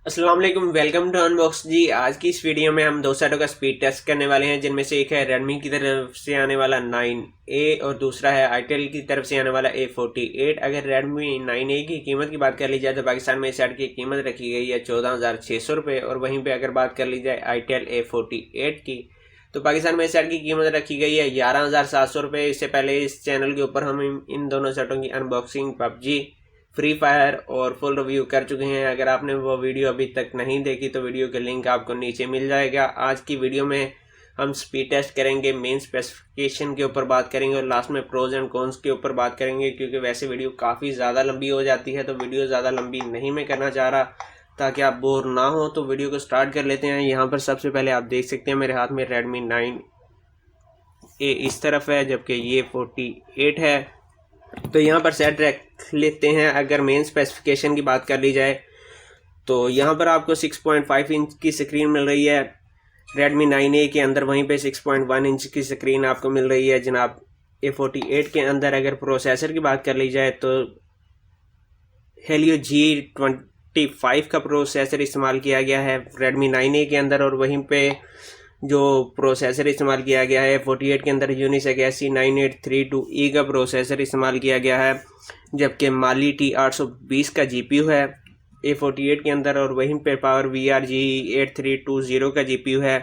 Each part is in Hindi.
अस्सलाम वालेकुम, वेलकम टू अनबॉक्स जी। आज की इस वीडियो में हम दो सेटों का स्पीड टेस्ट करने वाले हैं, जिनमें से एक है रेडमी की तरफ से आने वाला 9A और दूसरा है आईटेल की तरफ से आने वाला A48। अगर रेडमी 9A की कीमत की बात कर ली जाए तो पाकिस्तान में इस सेट की कीमत रखी गई है 14,600 रुपये, और वहीं पे अगर बात कर ली जाए आईटेल A48 की तो पाकिस्तान में इस सेट की कीमत रखी गई है 11,700 रुपये। इससे पहले इस चैनल के ऊपर हम इन दोनों सेटों की अनबॉक्सिंग, पबजी, फ्री फायर और फुल रिव्यू कर चुके हैं। अगर आपने वो वीडियो अभी तक नहीं देखी तो वीडियो का लिंक आपको नीचे मिल जाएगा। आज की वीडियो में हम स्पीड टेस्ट करेंगे, मेन स्पेसिफिकेशन के ऊपर बात करेंगे और लास्ट में प्रोज एंड कॉन्स के ऊपर बात करेंगे, क्योंकि वैसे वीडियो काफ़ी ज़्यादा लंबी हो जाती है, तो वीडियो ज़्यादा लंबी नहीं मैं करना चाह रहा ताकि आप बोर ना हो। तो वीडियो को स्टार्ट कर लेते हैं। यहाँ पर सबसे पहले आप देख सकते हैं मेरे हाथ में रेडमी 9A इस तरफ है, जबकि ये 48 है। तो यहाँ पर सेट रख लेते हैं। अगर मेन स्पेसिफिकेशन की बात कर ली जाए तो यहाँ पर आपको 6.5 इंच की स्क्रीन मिल रही है रेडमी 9A के अंदर, वहीं पे 6.1 इंच की स्क्रीन आपको मिल रही है जनाब A48 के अंदर। अगर प्रोसेसर की बात कर ली जाए तो हेलियो G25 का प्रोसेसर इस्तेमाल किया गया है रेडमी 9A के अंदर, और वहीं पे जो प्रोसेसर इस्तेमाल किया गया है 48 के अंदर यूनिसेक SC9832E का प्रोसेसर इस्तेमाल किया गया है, जबकि माली T820 का GPU है A48 के अंदर, और वहीं पे पावर VR G8320 का GPU है।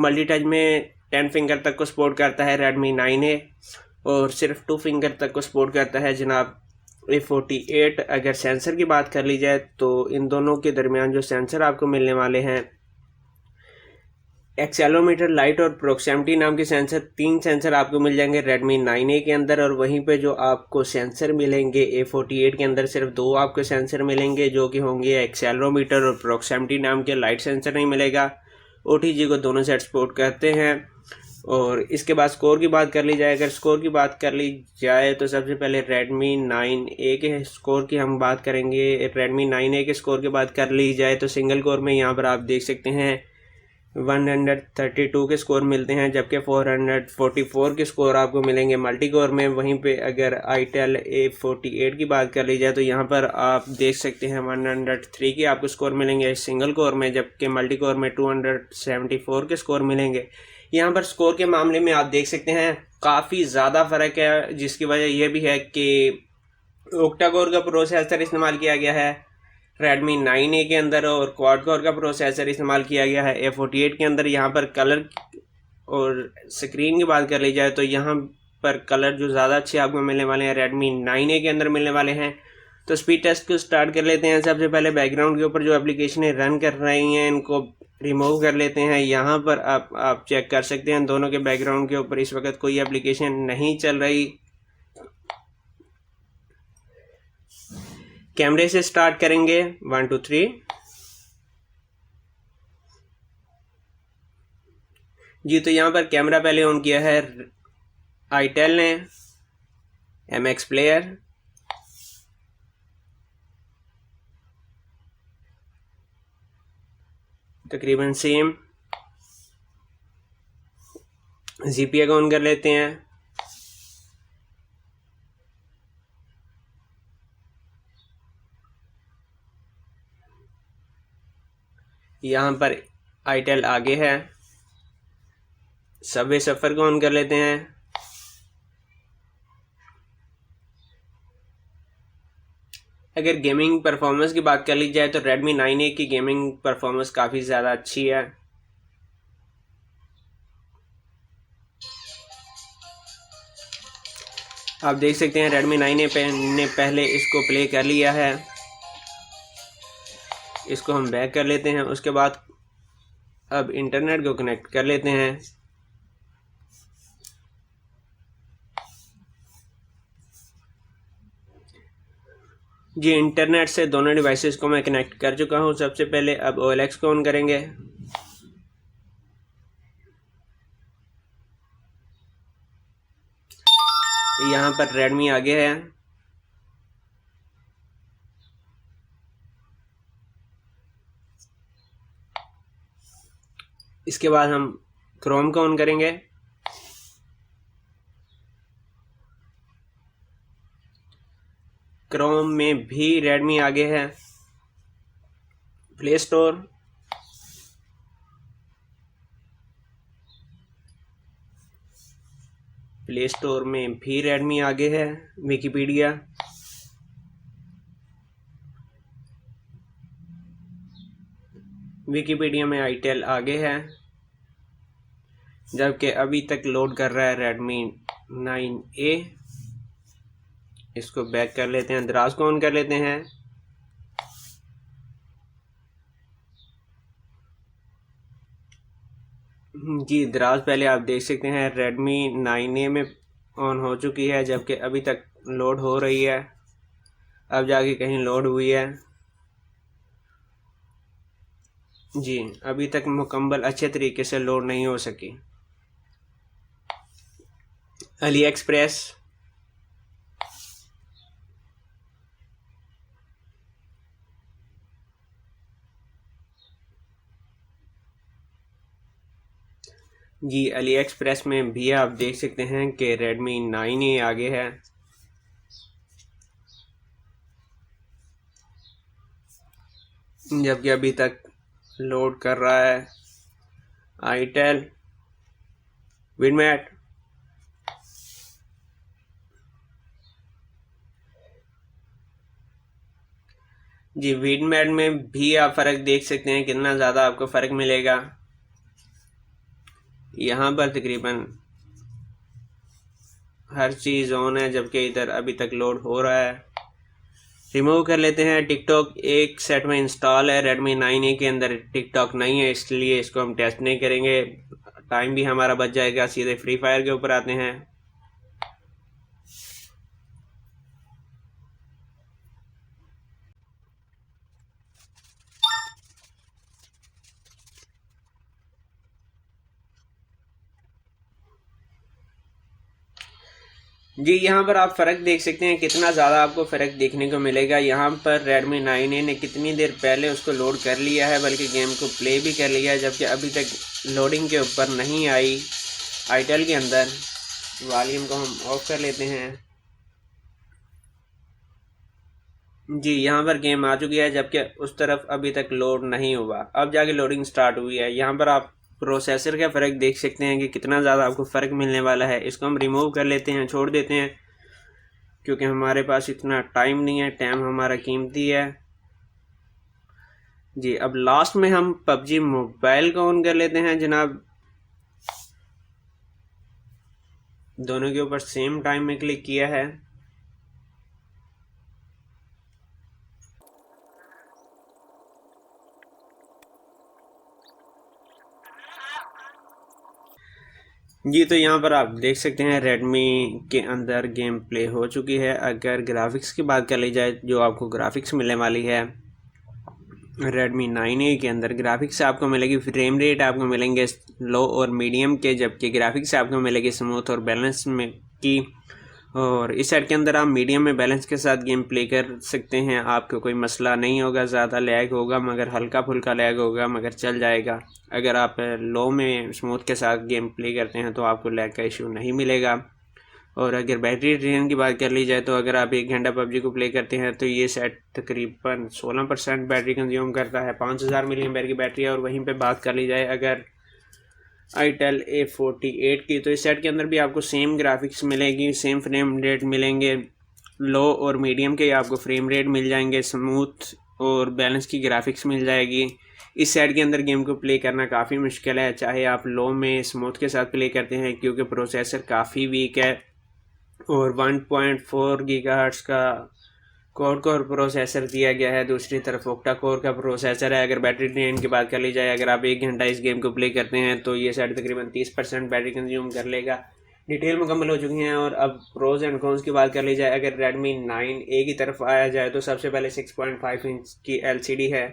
मल्टी टच में 10 फिंगर तक को सपोर्ट करता है रेडमी 9A, और सिर्फ 2 फिंगर तक को सपोर्ट करता है जनाब A48। अगर सेंसर की बात कर ली जाए तो इन दोनों के दरमियान जो सेंसर आपको मिलने वाले हैं, एक्सेलोमीटर, लाइट और प्रोक्सिमिटी नाम के सेंसर, 3 सेंसर आपको मिल जाएंगे रेडमी 9A के अंदर। और वहीं पे जो आपको सेंसर मिलेंगे A48 के अंदर सिर्फ 2 आपको सेंसर मिलेंगे, जो कि होंगे एक्सेलोमीटर और प्रोक्सिमिटी नाम के। लाइट सेंसर नहीं मिलेगा। OTG को दोनों सेट सपोर्ट करते हैं। और इसके बाद स्कोर की बात कर ली जाए, अगर स्कोर की बात कर ली जाए तो सबसे पहले रेडमी 9A के स्कोर की हम बात करेंगे। रेडमी 9A के स्कोर की बात कर ली जाए तो सिंगल कोर में यहाँ पर आप देख सकते हैं 132 के स्कोर मिलते हैं, जबकि 444 के स्कोर आपको मिलेंगे मल्टी कोर में। वहीं पे अगर आईटेल A48 की बात कर ली जाए तो यहाँ पर आप देख सकते हैं 103 के आपको स्कोर मिलेंगे सिंगल कोर में, जबकि मल्टी कोर में 274 के स्कोर मिलेंगे। यहाँ पर स्कोर के मामले में आप देख सकते हैं काफ़ी ज़्यादा फ़र्क है, जिसकी वजह यह भी है कि ओक्टा कोर का प्रोसेसर इस्तेमाल किया गया है रेडमी 9A के अंदर, और क्वाड कोर का प्रोसेसर इस्तेमाल किया गया है A48 के अंदर। यहाँ पर कलर और स्क्रीन की बात कर ली जाए तो यहाँ पर कलर जो ज़्यादा अच्छे आपको मिलने वाले हैं रेडमी 9A के अंदर मिलने वाले हैं। तो स्पीड टेस्ट को स्टार्ट कर लेते हैं। सबसे पहले बैकग्राउंड के ऊपर जो एप्लीकेशनें रन कर रही हैं इनको रिमूव कर लेते हैं। यहाँ पर आप चेक कर सकते हैं दोनों के बैकग्राउंड के ऊपर इस वक्त कोई एप्लीकेशन नहीं चल रही। कैमरे से स्टार्ट करेंगे, 1 2 3 जी। तो यहाँ पर कैमरा पहले ऑन किया है आईटेल ने, MX प्लेयर, तकरीबन सेम। ZPA को ऑन कर लेते हैं। यहाँ पर आईटेल आगे है। सबवे सफ़र को ऑन कर लेते हैं। अगर गेमिंग परफॉर्मेंस की बात कर ली जाए तो रेडमी 9A की गेमिंग परफॉर्मेंस काफ़ी ज़्यादा अच्छी है। आप देख सकते हैं रेडमी 9A ने पहले इसको प्ले कर लिया है। इसको हम बैक कर लेते हैं। उसके बाद अब इंटरनेट को कनेक्ट कर लेते हैं। जी, इंटरनेट से दोनों डिवाइसेस को मैं कनेक्ट कर चुका हूँ। सबसे पहले अब OLX को ऑन करेंगे। यहाँ पर रेडमी आगे है। इसके बाद हम क्रोम को ऑन करेंगे। क्रोम में भी रेडमी आगे है। प्ले स्टोर, प्ले स्टोर में भी रेडमी आगे है। विकिपीडिया, विकिपीडिया में आईटेल आगे है, जबकि अभी तक लोड कर रहा है रेडमी 9A। इसको बैक कर लेते हैं, दराज को ऑन कर लेते हैं। जी, दराज पहले आप देख सकते हैं रेडमी 9A में ऑन हो चुकी है, जबकि अभी तक लोड हो रही है। अब जाके कहीं लोड हुई है। जी, अभी तक मुकम्मल अच्छे तरीके से लोड नहीं हो सकी। अली एक्सप्रेस, जी अली एक्सप्रेस में भी आप देख सकते हैं कि रेडमी 9A आगे है। जबकि अभी तक लोड कर रहा है आईटेल, विडमेट, जी विडमेट में भी आप फ़र्क देख सकते हैं, कितना ज़्यादा आपको फ़र्क मिलेगा। यहाँ पर तकरीबन हर चीज़ ऑन है, जबकि इधर अभी तक लोड हो रहा है। रिमूव कर लेते हैं। टिकटॉक एक सेट में इंस्टॉल है, रेडमी 9A के अंदर टिकटॉक नहीं है, इसलिए इसको हम टेस्ट नहीं करेंगे। टाइम भी हमारा बच जाएगा। सीधे फ्री फायर के ऊपर आते हैं। जी, यहाँ पर आप फ़र्क देख सकते हैं, कितना ज़्यादा आपको फ़र्क देखने को मिलेगा। यहाँ पर रेडमी 9A ने कितनी देर पहले उसको लोड कर लिया है, बल्कि गेम को प्ले भी कर लिया है, जबकि अभी तक लोडिंग के ऊपर नहीं आई। आईटेल के अंदर वॉल्यूम को हम ऑफ कर लेते हैं। जी, यहाँ पर गेम आ चुकी है, जबकि उस तरफ अभी तक लोड नहीं हुआ। अब जाके लोडिंग स्टार्ट हुई है। यहाँ पर आप प्रोसेसर का फ़र्क देख सकते हैं कि कितना ज़्यादा आपको फ़र्क मिलने वाला है। इसको हम रिमूव कर लेते हैं, छोड़ देते हैं, क्योंकि हमारे पास इतना टाइम नहीं है, टाइम हमारा कीमती है। जी, अब लास्ट में हम पबजी मोबाइल को ऑन कर लेते हैं जनाब। दोनों के ऊपर सेम टाइम में क्लिक किया है। जी, तो यहाँ पर आप देख सकते हैं रेडमी के अंदर गेम प्ले हो चुकी है। अगर ग्राफिक्स की बात कर ली जाए, जो आपको ग्राफिक्स मिलने वाली है रेडमी 9A के अंदर, ग्राफिक्स आपको मिलेगी, फ्रेम रेट आपको मिलेंगे लो और मीडियम के, जबकि ग्राफिक्स आपको मिलेगी स्मूथ और बैलेंस में की। और इस सेट के अंदर आप मीडियम में बैलेंस के साथ गेम प्ले कर सकते हैं। आपको कोई मसला नहीं होगा, ज़्यादा लैग होगा मगर हल्का फुल्का लैग होगा, मगर चल जाएगा। अगर आप लो में स्मूथ के साथ गेम प्ले करते हैं तो आपको लैग का इशू नहीं मिलेगा। और अगर बैटरी ड्रेन की बात कर ली जाए, तो अगर आप 1 घंटा पबजी को प्ले करते हैं तो ये सेट तकरीबन 16% बैटरी कंज्यूम करता है। 5000 मिली एम्पेयर की बैटरी है। और वहीं पे बात कर ली जाए अगर आईटेल A48 की, तो इस सेट के अंदर भी आपको सेम ग्राफिक्स मिलेगी, सेम फ्रेम रेट मिलेंगे। लो और मीडियम के आपको फ्रेम रेट मिल जाएंगे, स्मूथ और बैलेंस की ग्राफिक्स मिल जाएगी। इस सेट के अंदर गेम को प्ले करना काफ़ी मुश्किल है, चाहे आप लो में स्मूथ के साथ प्ले करते हैं, क्योंकि प्रोसेसर काफ़ी वीक है। और 1.4 गीगाहर्ट्ज़ का कोर प्रोसेसर दिया गया है। दूसरी तरफ ओक्टा कोर का प्रोसेसर है। अगर बैटरी ड्रेन की बात कर ली जाए, अगर आप 1 घंटा इस गेम को प्ले करते हैं तो ये सेट तकरीबन 30% बैटरी कंज्यूम कर लेगा। डिटेल मुकम्मल हो चुकी हैं। और अब प्रोज एंड कॉन्स की बात कर ली जाए, अगर रेडमी 9A की तरफ आया जाए तो सबसे पहले 6.5 इंच की LCD है,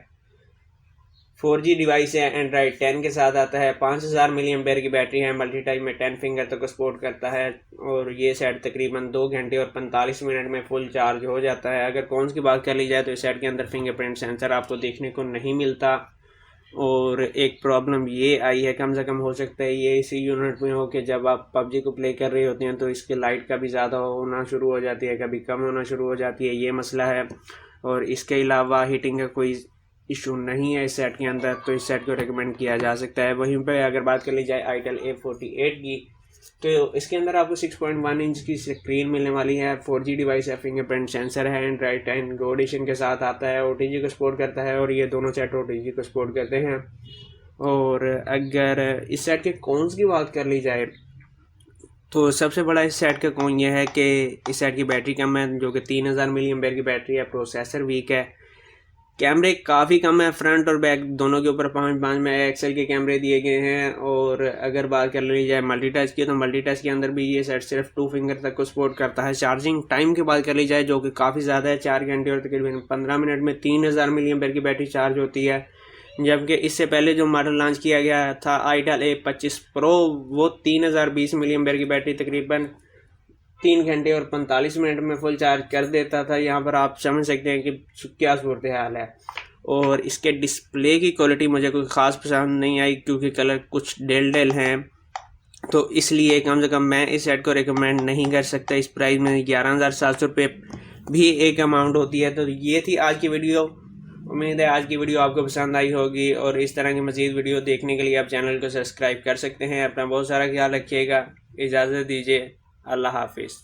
4G डिवाइस है, एंड्रॉयड 10 के साथ आता है, 5000 मिली एम्पेयर की बैटरी है, मल्टी टाइप में 10 फिंगर तक सपोर्ट करता है। और ये सेट तकरीबन 2 घंटे और 45 मिनट में फुल चार्ज हो जाता है। अगर कॉन्स की बात कर ली जाए तो इस सेट के अंदर फिंगरप्रिंट सेंसर आपको देखने को नहीं मिलता। और एक प्रॉब्लम ये आई है, कम से कम हो सकता है ये इसी यूनिट में हो कि जब आप पबजी को प्ले कर रहे होते हैं तो इसकी लाइट का भी ज़्यादा होना शुरू हो जाती है, कभी कम होना शुरू हो जाती है, ये मसला है। और इसके अलावा हीटिंग का कोई इशू नहीं है इस सेट के अंदर, तो इस सेट को रिकमेंड किया जा सकता है। वहीं पे अगर बात कर ली जाए आईटेल A48 की, तो इसके अंदर आपको 6.1 इंच की स्क्रीन मिलने वाली है, 4G डिवाइस है, फिंगरप्रिंट सेंसर है, एंड्रॉइड 10 गो एडिशन के साथ आता है, OTG को सपोर्ट करता है और ये दोनों सेट OTG को सपोर्ट करते हैं। और अगर इस सेट के कॉन्स की बात कर ली जाए तो सबसे बड़ा इस सेट का कौन ये है कि इस सेट की बैटरी कम है, जो कि 3000 मिली एम्पेयर की बैटरी है। प्रोसेसर वीक है, कैमरे काफ़ी कम है, फ्रंट और बैक दोनों के ऊपर 5.5 मेगापिक्सल के कैमरे दिए गए हैं। और अगर बात कर ली जाए मल्टीटच की, तो मल्टीटच के अंदर भी ये सेट सिर्फ 2 फिंगर तक को सपोर्ट करता है। चार्जिंग टाइम की बात कर ली जाए जो कि काफ़ी ज़्यादा है, 4 घंटे और तकरीबन 15 मिनट में 3000 मिली एम्पेयर की बैटरी चार्ज होती है। जबकि इससे पहले जो मॉडल लॉन्च किया गया था आईटेल A25 प्रो, वो 3020 मिली एम्पेयर की बैटरी तकरीबन 3 घंटे और 45 मिनट में फुल चार्ज कर देता था। यहाँ पर आप समझ सकते हैं कि क्या सूरत हाल है। और इसके डिस्प्ले की क्वालिटी मुझे कोई ख़ास पसंद नहीं आई, क्योंकि कलर कुछ डेल हैं, तो इसलिए कम से कम मैं इस सेट को रिकमेंड नहीं कर सकता। इस प्राइस में 11,700 रुपये भी एक अमाउंट होती है। तो ये थी आज की वीडियो। उम्मीद है आज की वीडियो आपको पसंद आई होगी, और इस तरह की मज़ीद वीडियो देखने के लिए आप चैनल को सब्सक्राइब कर सकते हैं। अपना बहुत सारा ख्याल रखिएगा, इजाज़त दीजिए, अल्लाह हाफिज़।